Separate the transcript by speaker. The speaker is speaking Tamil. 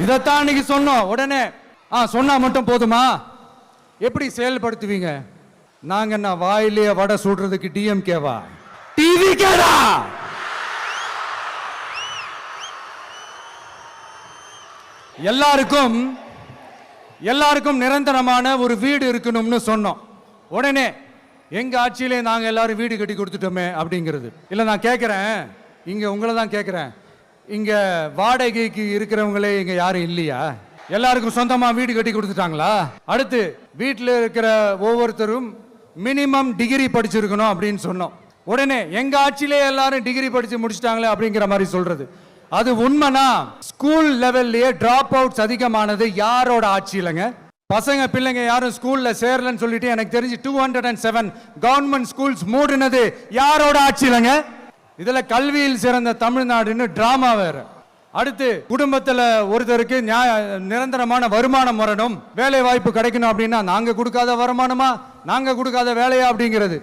Speaker 1: இதைத்தான் இன்னைக்கு சொன்னோம். உடனே சொன்னா மட்டும் போதுமா? எப்படி செயல்படுத்துவீங்க? நாங்க என்ன வாயிலேயே வடை சுடுறதுக்கு டிஎம்கேவா, டிவிகேடா? எல்லாருக்கும் நிரந்தரமான ஒரு வீடு இருக்கணும்னு சொன்னோம். உடனே எங்க ஆட்சியிலே நாங்க எல்லாரும் வீடு கட்டி கொடுத்துட்டோமே அப்படிங்கிறது இல்ல. நான் கேட்கிறேன், இங்க உங்களை தான் கேட்கிறேன், இங்க வாடகைக்கு இருக்கிறவங்களே இங்க யாரும் இல்லையா? எல்லாருக்கும் சொந்தமா வீடு கட்டி கொடுத்துட்டாங்களா? அடுத்து வீட்டில் இருக்கிற ஒவ்வொருத்தரும் மினிமம் டிகிரி படிச்சிருக்கணும் அப்படின்னு சொன்னோம். உடனே எங்க ஆட்சியிலே எல்லாரும் டிகிரி படிச்சு முடிச்சிட்டாங்களே அப்படிங்கிற மாதிரி சொல்றது அது உண்மைனா? ஸ்கூல் லெவல்லயே டிராப் அவுட்ஸ் அதிகமானது யாரோட ஆட்சியிலங்க? பசங்க பிள்ளைங்க யாரும் ஸ்கூல்ல சேரலன்னு சொல்லிட்டு எனக்கு தெரிஞ்சு 207 கவர்மெண்ட் ஸ்கூல்ஸ் மூடினது யாரோட ஆட்சியிலங்க? இதுல கல்வியில் சிறந்த தமிழ்நாடுன்னு டிராமா வேற. அடுத்து குடும்பத்துல ஒருத்தருக்கு நிரந்தரமான வருமானம் வரணும், வேலை வாய்ப்பு கிடைக்கணும் அப்படின்னா நாங்க கொடுக்காத வருமானமா, நாங்க கொடுக்காத வேலையா அப்படிங்கிறது.